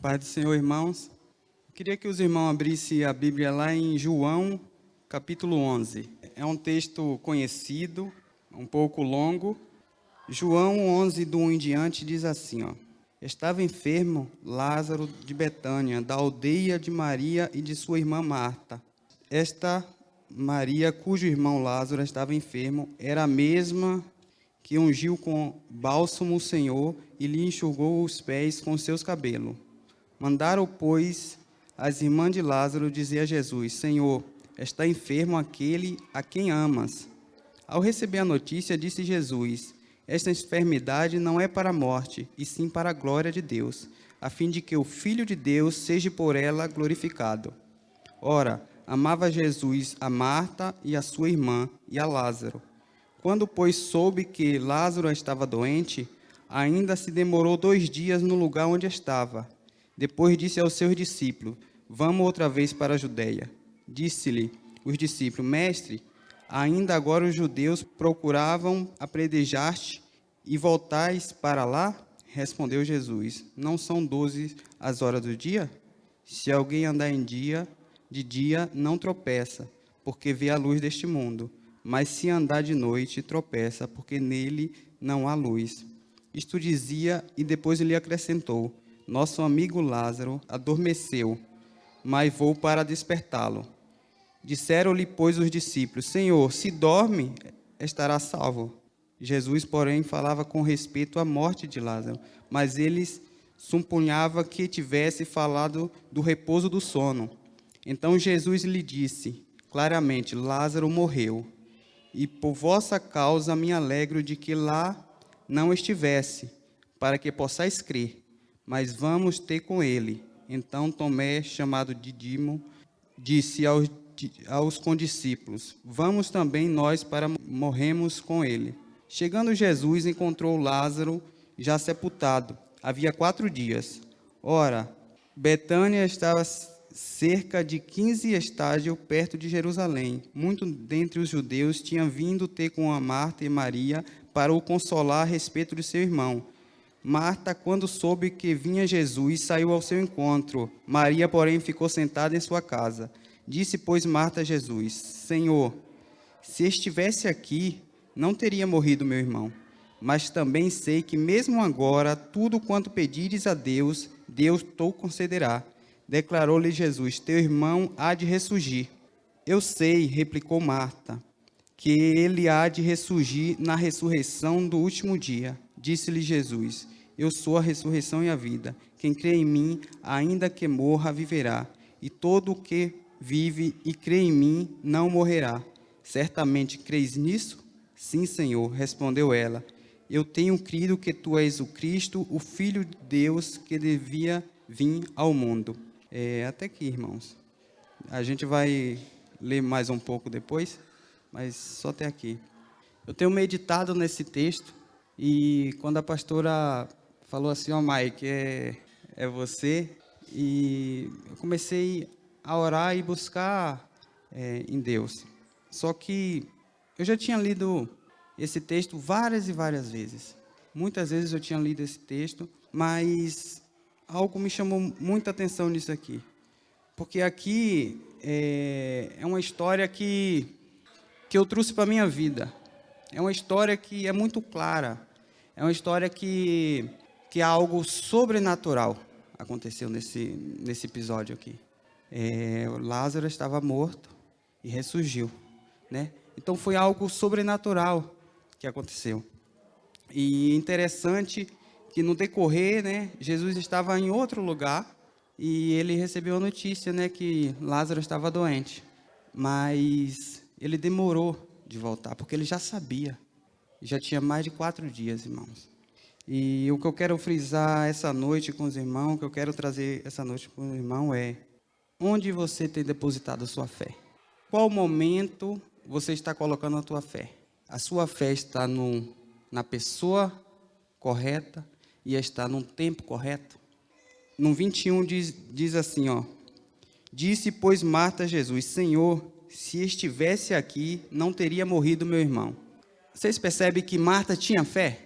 Paz do Senhor, irmãos. Eu queria que os irmãos abrissem a Bíblia lá em João, capítulo 11. É um texto conhecido, um pouco longo. João 11, do 1 em diante, diz assim, ó. Estava enfermo Lázaro de Betânia, da aldeia de Maria e de sua irmã Marta. Esta Maria, cujo irmão Lázaro estava enfermo, era a mesma que ungiu com bálsamo o Senhor e lhe enxugou os pés com seus cabelos. Mandaram, pois, as irmãs de Lázaro dizer a Jesus: Senhor, está enfermo aquele a quem amas. Ao receber a notícia, disse Jesus: esta enfermidade não é para a morte, e sim para a glória de Deus, a fim de que o Filho de Deus seja por ela glorificado. Ora, amava Jesus a Marta e a sua irmã e a Lázaro. Quando, pois, soube que Lázaro estava doente, ainda se demorou 2 dias no lugar onde estava. Depois disse aos seus discípulos: vamos outra vez para a Judeia. Disse-lhe os discípulos: Mestre, ainda agora os judeus procuravam apedrejar-te e voltais para lá? Respondeu Jesus: não são 12 as horas do dia? Se alguém andar de dia não tropeça, porque vê a luz deste mundo. Mas se andar de noite, tropeça, porque nele não há luz. Isto dizia e depois lhe acrescentou: nosso amigo Lázaro adormeceu, mas vou para despertá-lo. Disseram-lhe, pois, os discípulos: Senhor, se dorme, estará salvo. Jesus, porém, falava com respeito à morte de Lázaro, mas eles supunhavam que tivesse falado do repouso do sono. Então Jesus lhe disse claramente: Lázaro morreu, e por vossa causa me alegro de que lá não estivesse, para que possais crer. Mas vamos ter com ele. Então Tomé, chamado Dídimo, disse aos condiscípulos: vamos também nós para morrermos com ele. Chegando Jesus, encontrou Lázaro já sepultado. Havia 4 dias. Ora, Betânia estava cerca de 15 estádios perto de Jerusalém. Muitos dentre os judeus tinham vindo ter com a Marta e Maria para o consolar a respeito de seu irmão. Marta, quando soube que vinha Jesus, saiu ao seu encontro. Maria, porém, ficou sentada em sua casa. Disse, pois, Marta a Jesus: Senhor, se estivesse aqui, não teria morrido meu irmão. Mas também sei que mesmo agora, tudo quanto pedires a Deus, Deus te concederá. Declarou-lhe Jesus: teu irmão há de ressurgir. Eu sei, replicou Marta, que ele há de ressurgir na ressurreição do último dia. Disse-lhe Jesus: eu sou a ressurreição e a vida. Quem crê em mim, ainda que morra, viverá. E todo o que vive e crê em mim, não morrerá. Certamente creis nisso? Sim, Senhor, respondeu ela. Eu tenho crido que tu és o Cristo, o Filho de Deus, que devia vir ao mundo. Até aqui, irmãos. A gente vai ler mais um pouco depois, mas só até aqui. Eu tenho meditado nesse texto, e quando a pastora falou assim: ó, Mike, é você, e eu comecei a orar e buscar em Deus. Só que eu já tinha lido esse texto várias e várias vezes. Muitas vezes eu tinha lido esse texto, mas algo me chamou muita atenção nisso aqui. Porque aqui é uma história que eu trouxe para a minha vida. É uma história que é muito clara. É uma história que algo sobrenatural aconteceu nesse episódio aqui. Lázaro estava morto e ressurgiu, né? Então foi algo sobrenatural que aconteceu. E interessante que no decorrer, né, Jesus estava em outro lugar e ele recebeu a notícia, né, que Lázaro estava doente. Mas ele demorou de voltar, porque ele já sabia. Já tinha mais de 4 dias, irmãos. E o que eu quero frisar essa noite com os irmãos, o que eu quero trazer essa noite com os irmãos é: onde você tem depositado a sua fé? Qual momento você está colocando a tua fé? A sua fé está na pessoa correta e está no tempo correto? No 21 diz assim, ó: disse, pois, Marta a Jesus: Senhor, se estivesse aqui, não teria morrido meu irmão. Vocês percebem que Marta tinha fé?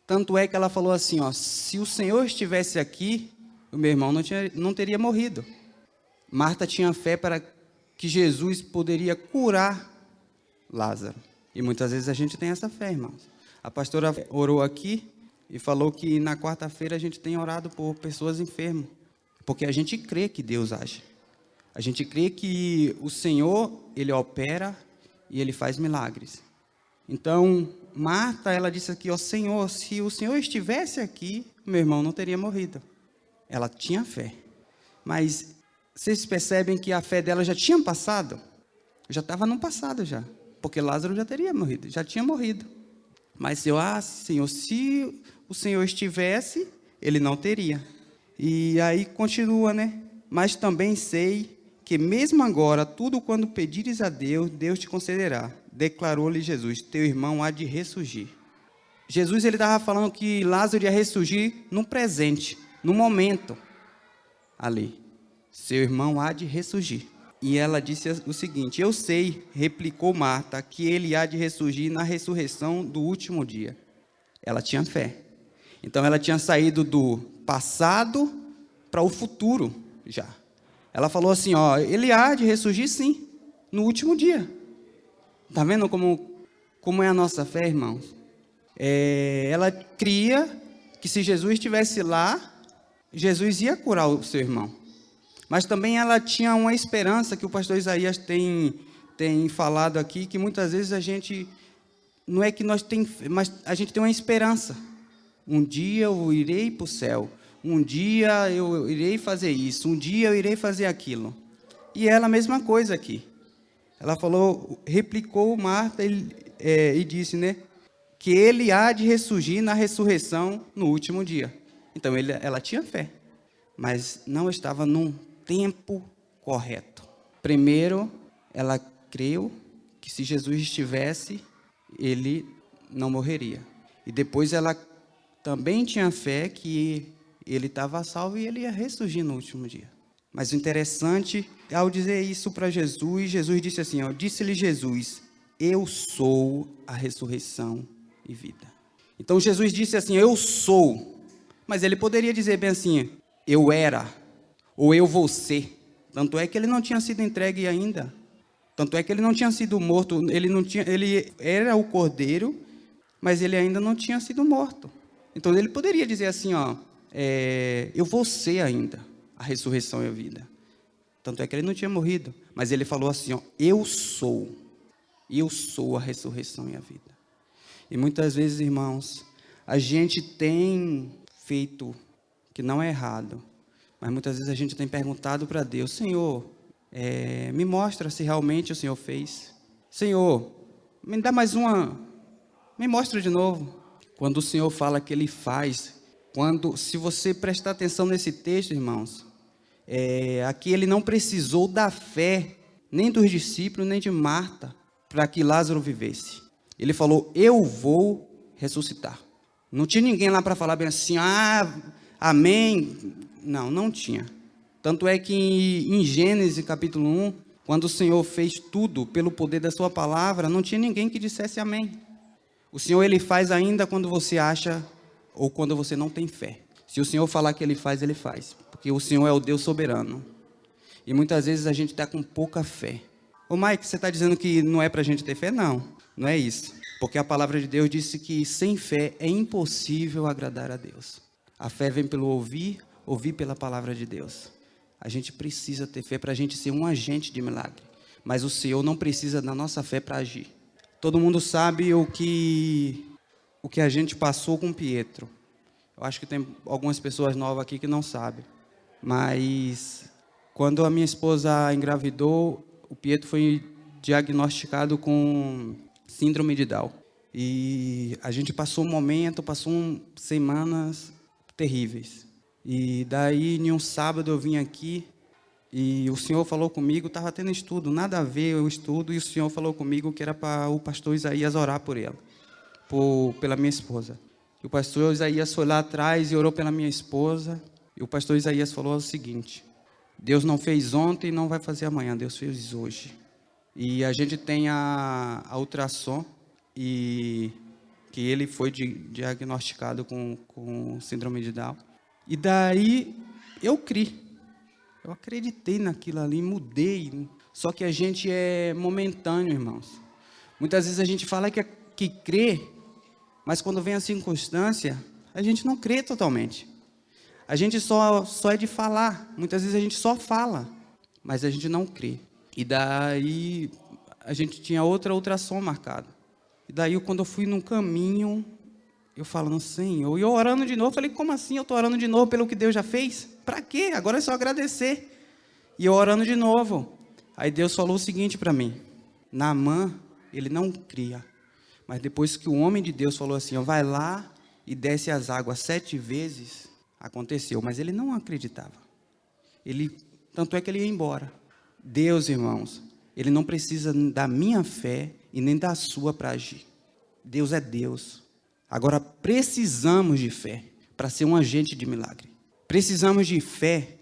Tanto é que ela falou assim, ó: se o Senhor estivesse aqui, o o meu irmão não teria morrido. Marta tinha fé para que Jesus poderia curar Lázaro. E muitas vezes a gente tem essa fé, irmãos. A pastora orou aqui e falou que na quarta-feira a gente tem orado por pessoas enfermas, porque a gente crê que Deus age. A gente crê que o Senhor, Ele opera e Ele faz milagres. Então, Marta, ela disse aqui, ó Senhor, se o Senhor estivesse aqui, meu irmão não teria morrido. Ela tinha fé. Mas vocês percebem que a fé dela já tinha passado? Já estava no passado já. Porque Lázaro já teria morrido, já tinha morrido. Mas Senhor, se o Senhor estivesse, ele não teria. E aí continua, né? Mas também sei que mesmo agora, tudo quando pedires a Deus, Deus te concederá. Declarou-lhe Jesus, teu irmão há de ressurgir. Jesus, ele estava falando que Lázaro ia ressurgir no presente, no momento ali. Seu irmão há de ressurgir. E ela disse o seguinte, eu sei, replicou Marta, que ele há de ressurgir na ressurreição do último dia. Ela tinha fé. Então ela tinha saído do passado para o futuro já. Ela falou assim, ó, ele há de ressurgir sim, no último dia. Está vendo como é a nossa fé, irmãos? Ela cria que se Jesus estivesse lá, Jesus ia curar o seu irmão. Mas também ela tinha uma esperança que o pastor Isaías tem falado aqui, que muitas vezes a gente, não é que nós tem, mas a gente tem uma esperança. Um dia eu irei para o céu, um dia eu irei fazer isso, um dia eu irei fazer aquilo. E ela a mesma coisa aqui. Ela falou, replicou Marta e disse, né, que ele há de ressurgir na ressurreição no último dia. Então ela tinha fé, mas não estava num tempo correto. Primeiro, ela creu que se Jesus estivesse, ele não morreria. E depois ela também tinha fé que ele estava salvo e ele ia ressurgir no último dia. Mas o interessante, ao dizer isso para Jesus, Jesus disse assim, ó, disse-lhe Jesus, eu sou a ressurreição e vida. Então Jesus disse assim, eu sou, mas ele poderia dizer bem assim, eu era, ou eu vou ser. Tanto é que ele não tinha sido entregue ainda. Tanto é que ele não tinha sido morto. Ele era o cordeiro, mas ele ainda não tinha sido morto. Então ele poderia dizer assim, ó, eu vou ser ainda a ressurreição e a vida. Tanto é que ele não tinha morrido, mas ele falou assim, ó, eu sou a ressurreição e a vida. E muitas vezes, irmãos, a gente tem feito que não é errado, mas muitas vezes a gente tem perguntado para Deus, Senhor, me mostra se realmente o Senhor fez. Senhor, me dá mais me mostra de novo. Quando o Senhor fala que Ele faz, se você prestar atenção nesse texto, irmãos, aqui Ele não precisou da fé, nem dos discípulos, nem de Marta, para que Lázaro vivesse. Ele falou, eu vou ressuscitar. Não tinha ninguém lá para falar bem assim, amém. Não tinha. Tanto é que em Gênesis capítulo 1, quando o Senhor fez tudo pelo poder da sua palavra, não tinha ninguém que dissesse amém. O Senhor, Ele faz ainda quando você acha ou quando você não tem fé. Se o Senhor falar que Ele faz, porque o Senhor é o Deus soberano. E muitas vezes a gente está com pouca fé. Ô Mike, você está dizendo que não é para a gente ter fé? Não é isso. Porque a palavra de Deus disse que sem fé é impossível agradar a Deus. A fé vem pelo ouvir pela palavra de Deus. A gente precisa ter fé para a gente ser um agente de milagre. Mas o Senhor não precisa da nossa fé para agir. Todo mundo sabe o que a gente passou com Pietro. Eu acho que tem algumas pessoas novas aqui que não sabem. Mas quando a minha esposa engravidou, o Pietro foi diagnosticado com síndrome de Down. E a gente passou semanas terríveis. E daí, em um sábado, eu vim aqui e o Senhor falou comigo, estava tendo estudo, nada a ver o estudo, e o Senhor falou comigo que era para o pastor Isaías orar por ela, pela minha esposa. E o pastor Isaías foi lá atrás e orou pela minha esposa, e o pastor Isaías falou o seguinte, Deus não fez ontem e não vai fazer amanhã, Deus fez hoje. E a gente tem a ultrassom, e que ele foi diagnosticado com síndrome de Down. E daí, eu criei. Eu acreditei naquilo ali, mudei. Só que a gente é momentâneo, irmãos. Muitas vezes a gente fala que crê, mas quando vem a circunstância, a gente não crê totalmente. A gente só é de falar. Muitas vezes a gente só fala, mas a gente não crê. E daí a gente tinha outra ultrassom marcada. E daí quando eu fui num caminho, eu falando, Senhor, e eu orando de novo, falei, como assim eu estou orando de novo pelo que Deus já fez? Para quê? Agora é só agradecer. E eu orando de novo. Aí Deus falou o seguinte para mim, Naamã, ele não cria. Mas depois que o homem de Deus falou assim, ó, vai lá e desce as águas 7 vezes, aconteceu. Mas ele não acreditava. Tanto é que ele ia embora. Deus, irmãos, ele não precisa da minha fé e nem da sua para agir. Deus é Deus. Agora precisamos de fé para ser um agente de milagre. Precisamos de fé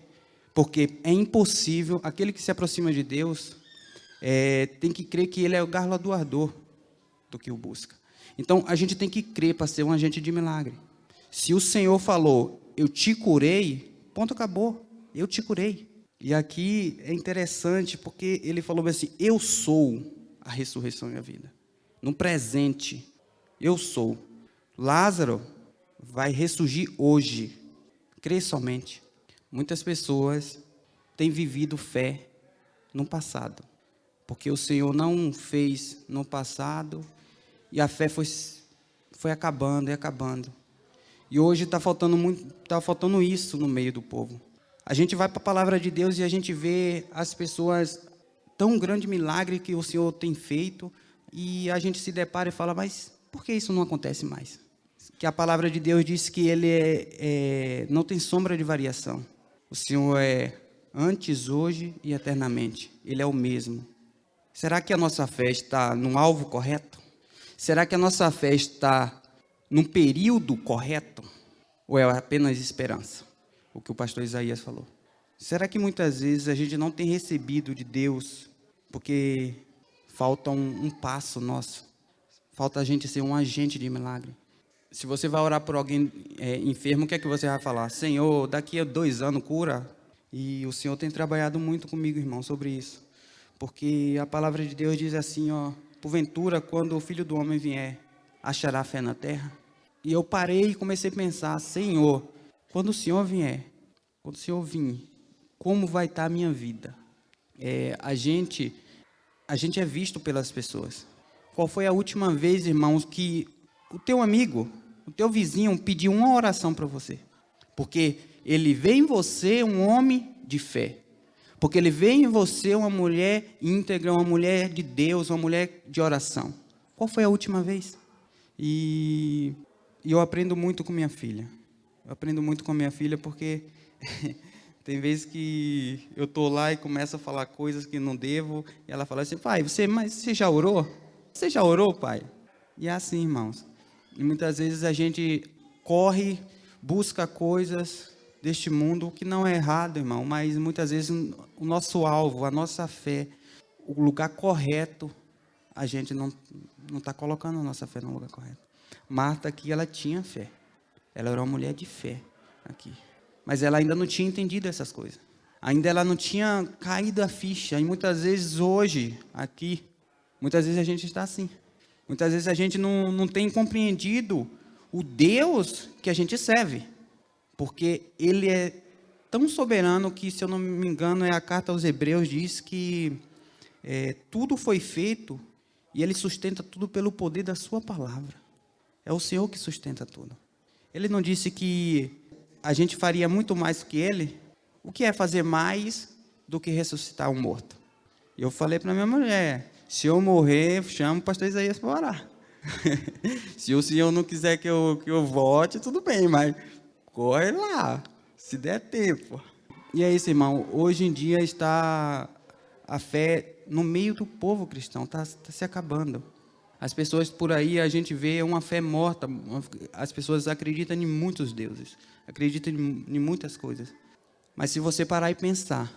porque é impossível, aquele que se aproxima de Deus tem que crer que ele é o galardoador do que o busca. Então a gente tem que crer para ser um agente de milagre. Se o Senhor falou, eu te curei, ponto, acabou, eu te curei. E aqui é interessante porque ele falou assim, eu sou a ressurreição e a vida. No presente, eu sou. Lázaro vai ressurgir hoje. Crê somente. Muitas pessoas têm vivido fé no passado. Porque o Senhor não fez no passado e a fé foi acabando e acabando. E hoje está faltando isso no meio do povo. A gente vai para a palavra de Deus e a gente vê as pessoas, tão grande milagre que o Senhor tem feito, e a gente se depara e fala, mas por que isso não acontece mais? Que a palavra de Deus diz que ele não tem sombra de variação. O Senhor é antes, hoje e eternamente. Ele é o mesmo. Será que a nossa fé está no alvo correto? Será que a nossa fé está num período correto? Ou é apenas esperança? O que o pastor Isaías falou. Será que muitas vezes a gente não tem recebido de Deus porque falta um passo nosso? Falta a gente ser um agente de milagre. Se você vai orar por alguém enfermo, o que é que você vai falar? Senhor, daqui a 2 anos cura. E o Senhor tem trabalhado muito comigo, irmão, sobre isso. Porque a palavra de Deus diz assim, ó, porventura, quando o Filho do Homem vier, achará fé na terra? E eu parei e comecei a pensar, Senhor, quando o Senhor vier, quando o Senhor vir, como vai estar a minha vida? A gente é visto pelas pessoas. Qual foi a última vez, irmãos, que o teu amigo, o teu vizinho pediu uma oração para você? Porque ele vê em você um homem de fé. Porque ele vê em você uma mulher íntegra, uma mulher de Deus, uma mulher de oração. Qual foi a última vez? E eu aprendo muito com minha filha. Eu aprendo muito com a minha filha porque tem vezes que eu estou lá e começo a falar coisas que não devo, e ela fala assim, pai, mas você já orou? Você já orou, pai? E é assim, irmãos. E muitas vezes a gente corre, busca coisas deste mundo, que não é errado, irmão, mas muitas vezes o nosso alvo, a nossa fé, o lugar correto, a gente não está colocando a nossa fé no lugar correto. Marta aqui, ela tinha fé. Ela era uma mulher de fé aqui. Mas ela ainda não tinha entendido essas coisas. Ainda ela não tinha caído a ficha. E muitas vezes hoje, aqui, muitas vezes a gente está assim. Muitas vezes a gente não tem compreendido o Deus que a gente serve. Porque Ele é tão soberano que, se eu não me engano, a carta aos Hebreus diz que tudo foi feito e Ele sustenta tudo pelo poder da sua palavra. É o Senhor que sustenta tudo. Ele não disse que a gente faria muito mais do que Ele? O que é fazer mais do que ressuscitar um morto? Eu falei para minha mulher, se eu morrer, chamo o pastor Isaías para orar. Se o Senhor não quiser que eu volte, tudo bem, mas corre lá, se der tempo. E é isso, irmão. Hoje em dia está a fé no meio do povo cristão, está se acabando. As pessoas por aí, a gente vê uma fé morta. As pessoas acreditam em muitos deuses, acreditam em muitas coisas. Mas se você parar e pensar,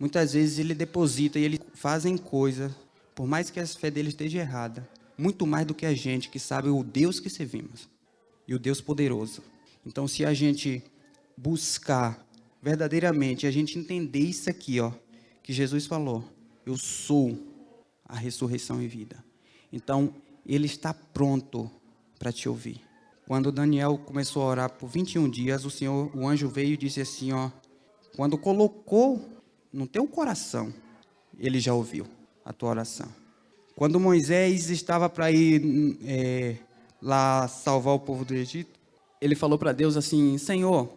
muitas vezes ele deposita e eles fazem coisas, por mais que a fé deles esteja errada, muito mais do que a gente que sabe o Deus que servimos e o Deus poderoso. Então, se a gente buscar verdadeiramente a gente entender isso aqui, ó, que Jesus falou, eu sou a ressurreição e vida. Então, Ele está pronto para te ouvir. Quando Daniel começou a orar por 21 dias, o anjo veio e disse assim, ó, quando colocou no teu coração, Ele já ouviu a tua oração. Quando Moisés estava para ir lá salvar o povo do Egito, ele falou para Deus assim, Senhor,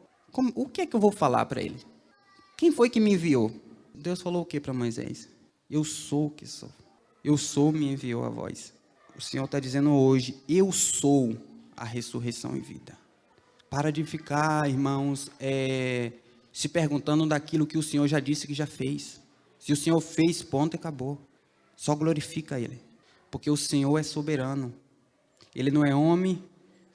o que é que eu vou falar para ele? Quem foi que me enviou? Deus falou o que para Moisés? Eu sou o que sou. Eu sou, me enviou a voz. O Senhor está dizendo hoje, eu sou a ressurreição e vida. Para de ficar, irmãos, se perguntando daquilo que o Senhor já disse que já fez. Se o Senhor fez, ponto e acabou. Só glorifica Ele. Porque o Senhor é soberano. Ele não é homem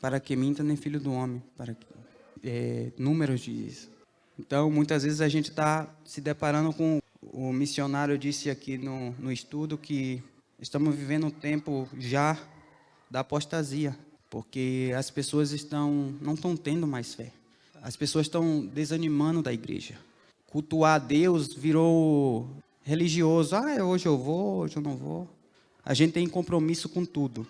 para que minta, nem filho do homem, para que Números diz isso. Então, muitas vezes a gente está se deparando com... O missionário disse aqui no estudo que estamos vivendo um tempo já da apostasia, porque as pessoas não estão tendo mais fé. As pessoas estão desanimando da igreja. Cultuar a Deus virou religioso. Hoje eu vou, hoje eu não vou. A gente tem compromisso com tudo,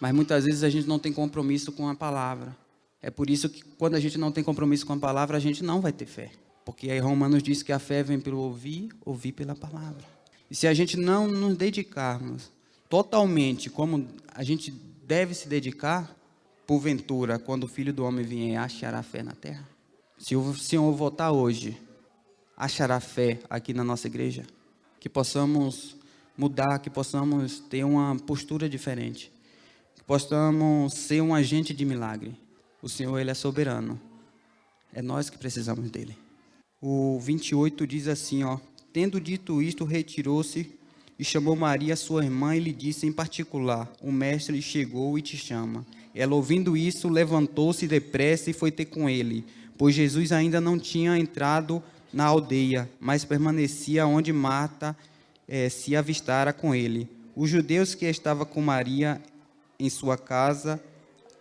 mas muitas vezes a gente não tem compromisso com a palavra. É por isso que quando a gente não tem compromisso com a palavra, a gente não vai ter fé. Porque aí Romanos diz que a fé vem pelo ouvir, ouvir pela palavra. E se a gente não nos dedicarmos totalmente como a gente deve se dedicar, porventura, quando o Filho do Homem vier, achará fé na terra? Se o Senhor voltar hoje, achará fé aqui na nossa igreja? Que possamos mudar, que possamos ter uma postura diferente. Que possamos ser um agente de milagre. O Senhor, Ele é soberano. É nós que precisamos dEle. O 28 diz assim, ó, tendo dito isto, retirou-se e chamou Maria, sua irmã, e lhe disse em particular, o mestre chegou e te chama. Ela, ouvindo isso, levantou-se depressa e foi ter com ele, pois Jesus ainda não tinha entrado na aldeia, mas permanecia onde Marta se avistara com ele. Os judeus que estavam com Maria em sua casa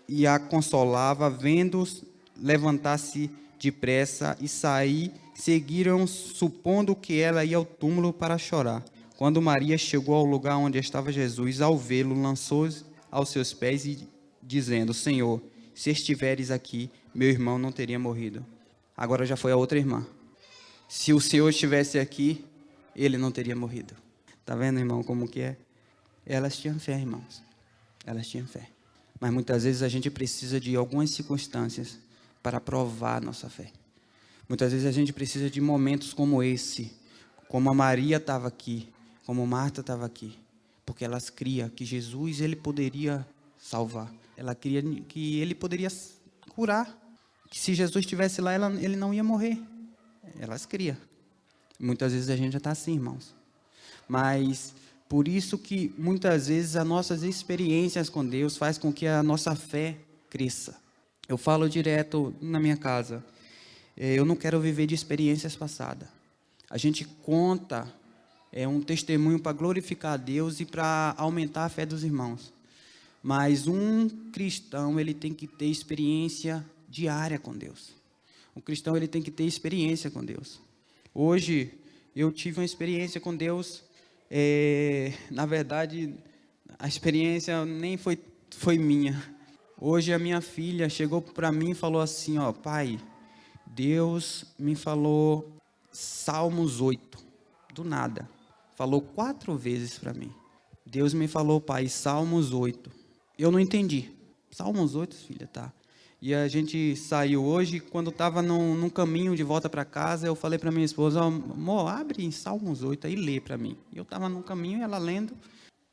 e a consolava, vendo-os levantar-se depressa e sair, seguiram, supondo que ela ia ao túmulo para chorar. Quando Maria chegou ao lugar onde estava Jesus, ao vê-lo, lançou-se aos seus pés e dizendo, Senhor, se estiveres aqui, meu irmão não teria morrido. Agora já foi a outra irmã. Se o Senhor estivesse aqui, ele não teria morrido. Está vendo, irmão, como que é? Elas tinham fé, irmãos. Elas tinham fé. Mas muitas vezes a gente precisa de algumas circunstâncias para provar a nossa fé. Muitas vezes a gente precisa de momentos como esse, como a Maria estava aqui, como Marta estava aqui, porque elas criam que Jesus, ele poderia salvar. Ela cria que ele poderia curar, que se Jesus estivesse lá, ele não ia morrer. Elas criam. Muitas vezes a gente já está assim, irmãos. Mas por isso que muitas vezes as nossas experiências com Deus faz com que a nossa fé cresça. Eu falo direto na minha casa. Eu não quero viver de experiências passadas. A gente conta um testemunho para glorificar a Deus e para aumentar a fé dos irmãos. Mas um cristão, ele tem que ter experiência diária com Deus. Um cristão, ele tem que ter experiência com Deus. Hoje, eu tive uma experiência com Deus. Na verdade, a experiência nem foi minha. Hoje, a minha filha chegou para mim e falou assim, ó, pai, Deus me falou Salmos 8, do nada. Falou 4 vezes para mim. Deus me falou, pai, Salmos 8. Eu não entendi. Salmos 8, filha, tá. E a gente saiu hoje, quando estava num caminho de volta para casa, eu falei para minha esposa, amor, abre em Salmos 8 aí e lê para mim. E eu estava num caminho, ela lendo,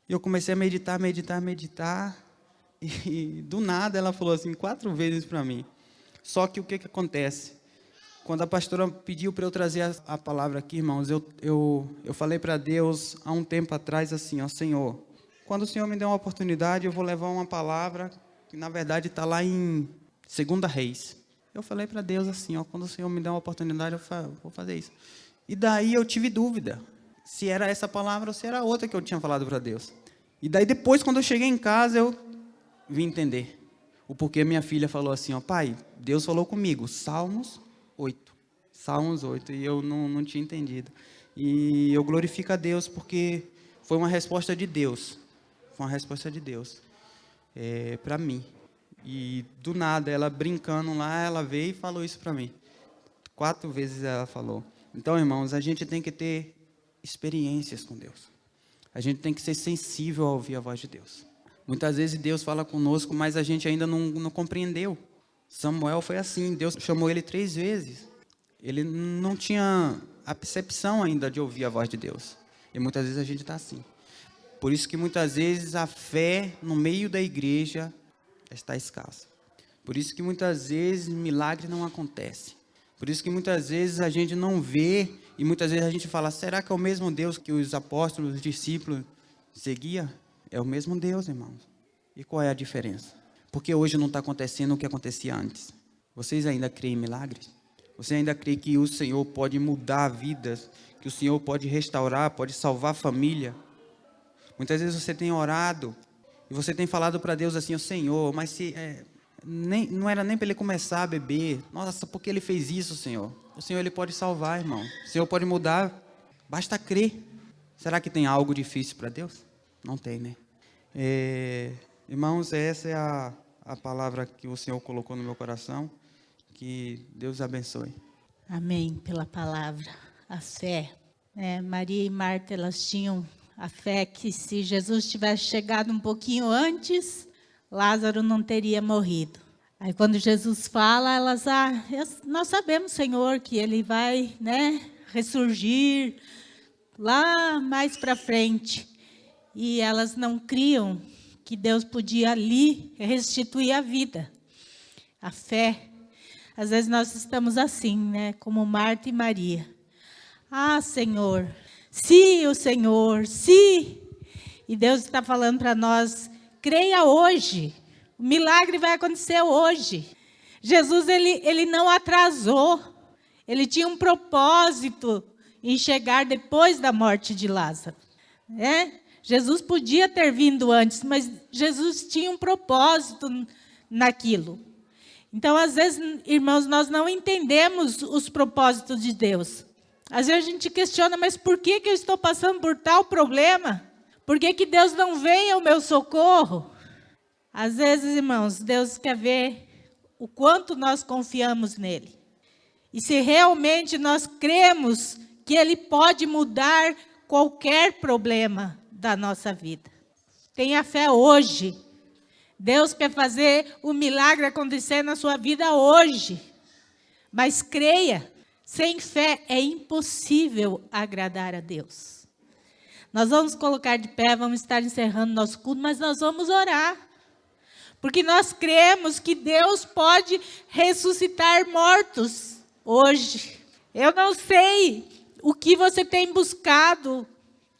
e eu comecei a meditar, e do nada ela falou assim 4 vezes para mim. Só que o que acontece? Quando a pastora pediu para eu trazer a palavra aqui, irmãos, eu falei para Deus há um tempo atrás assim, ó, Senhor, quando o Senhor me der uma oportunidade, eu vou levar uma palavra que na verdade está lá em 2 Reis. Eu falei para Deus assim, ó, quando o Senhor me der uma oportunidade, eu vou fazer isso. E daí eu tive dúvida, se era essa palavra ou se era outra que eu tinha falado para Deus. E daí depois, quando eu cheguei em casa, eu vim entender o porquê minha filha falou assim, ó, pai, Deus falou comigo, Salmos 8. Salmos 8, e eu não tinha entendido. E eu glorifico a Deus porque foi uma resposta de Deus. Foi uma resposta de Deus para mim. E do nada, ela brincando lá, ela veio e falou isso para mim. 4 vezes ela falou. Então, irmãos, a gente tem que ter experiências com Deus. A gente tem que ser sensível a ouvir a voz de Deus. Muitas vezes Deus fala conosco, mas a gente ainda não compreendeu. Samuel foi assim, Deus chamou ele 3 vezes. Ele não tinha a percepção ainda de ouvir a voz de Deus. E muitas vezes a gente está assim. Por isso que muitas vezes a fé no meio da igreja está escassa. Por isso que muitas vezes milagre não acontece. Por isso que muitas vezes a gente não vê e muitas vezes a gente fala, será que é o mesmo Deus que os apóstolos, os discípulos seguiam? É o mesmo Deus, irmãos. E qual é a diferença? Porque hoje não está acontecendo o que acontecia antes. Vocês ainda creem em milagres? Você ainda crê que o Senhor pode mudar vidas? Que o Senhor pode restaurar, pode salvar a família? Muitas vezes você tem orado e você tem falado para Deus assim, Senhor, mas se... não era nem para ele começar a beber. Nossa, por que ele fez isso, Senhor? O Senhor, ele pode salvar, irmão. O Senhor pode mudar. Basta crer. Será que tem algo difícil para Deus? Não tem, né? Irmãos, essa é a palavra que o Senhor colocou no meu coração. Que Deus abençoe. Amém, pela palavra. A fé. Maria e Marta, elas tinham a fé que se Jesus tivesse chegado um pouquinho antes, Lázaro não teria morrido. Aí quando Jesus fala, elas, nós sabemos, Senhor, que ele vai, ressurgir lá mais para frente. E elas não criam que Deus podia ali restituir a vida. A fé. Às vezes nós estamos assim, como Marta e Maria. Senhor, se o Senhor, se... E Deus está falando para nós, creia hoje. O milagre vai acontecer hoje. Jesus, ele não atrasou. Ele tinha um propósito em chegar depois da morte de Lázaro. Jesus podia ter vindo antes, mas Jesus tinha um propósito naquilo. Então, às vezes, irmãos, nós não entendemos os propósitos de Deus. Às vezes a gente questiona, mas por que eu estou passando por tal problema? Por que Deus não vem ao meu socorro? Às vezes, irmãos, Deus quer ver o quanto nós confiamos nele. E se realmente nós cremos que ele pode mudar qualquer problema da nossa vida. Tenha fé hoje. Deus quer fazer o milagre acontecer na sua vida hoje. Mas creia, sem fé é impossível agradar a Deus. Nós vamos colocar de pé, vamos estar encerrando nosso culto, mas nós vamos orar. Porque nós cremos que Deus pode ressuscitar mortos hoje. Eu não sei o que você tem buscado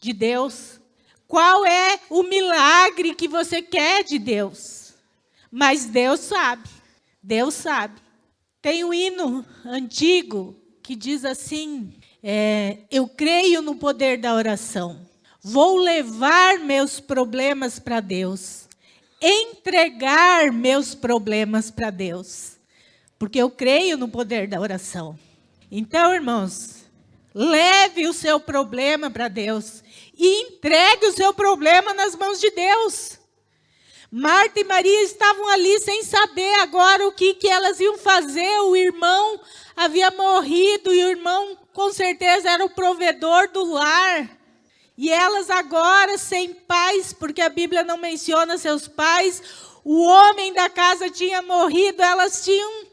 de Deus. Qual é o milagre que você quer de Deus? Mas Deus sabe. Deus sabe. Tem um hino antigo que diz assim, eu creio no poder da oração. Vou levar meus problemas para Deus. Entregar meus problemas para Deus. Porque eu creio no poder da oração. Então, irmãos, leve o seu problema para Deus. E entregue o seu problema nas mãos de Deus. Marta e Maria estavam ali sem saber agora o que elas iam fazer. O irmão havia morrido e o irmão com certeza era o provedor do lar. E elas agora sem pais, porque a Bíblia não menciona seus pais. O homem da casa tinha morrido, elas tinham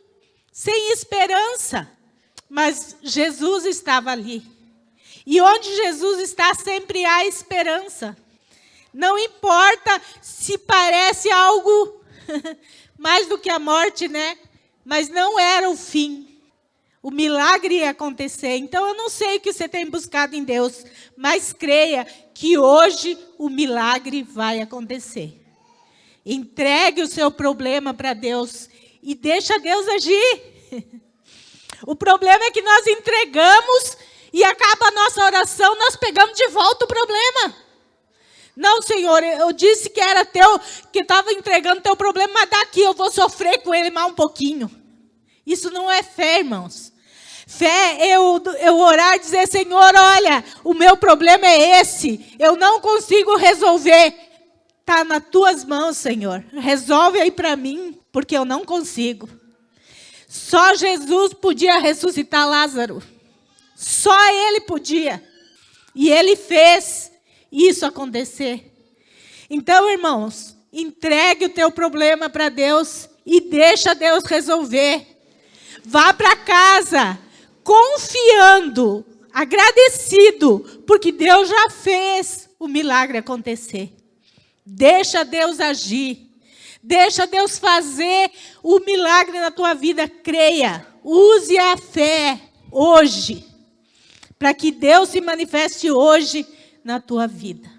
sem esperança. Mas Jesus estava ali. E onde Jesus está, sempre há esperança. Não importa se parece algo mais do que a morte, Mas não era o fim. O milagre ia acontecer. Então, eu não sei o que você tem buscado em Deus, mas creia que hoje o milagre vai acontecer. Entregue o seu problema para Deus e deixa Deus agir. O problema é que nós entregamos e acaba a nossa oração, nós pegamos de volta o problema. Não, Senhor, eu disse que era teu, que estava entregando teu problema, mas daqui eu vou sofrer com ele mais um pouquinho. Isso não é fé, irmãos. Fé é eu orar e dizer, Senhor, olha, o meu problema é esse, eu não consigo resolver. Está nas tuas mãos, Senhor. Resolve aí para mim, porque eu não consigo. Só Jesus podia ressuscitar Lázaro. Só Ele podia. E Ele fez isso acontecer. Então, irmãos, entregue o teu problema para Deus e deixa Deus resolver. Vá para casa confiando, agradecido, porque Deus já fez o milagre acontecer. Deixa Deus agir. Deixa Deus fazer o milagre na tua vida. Creia. Use a fé hoje, para que Deus se manifeste hoje na tua vida.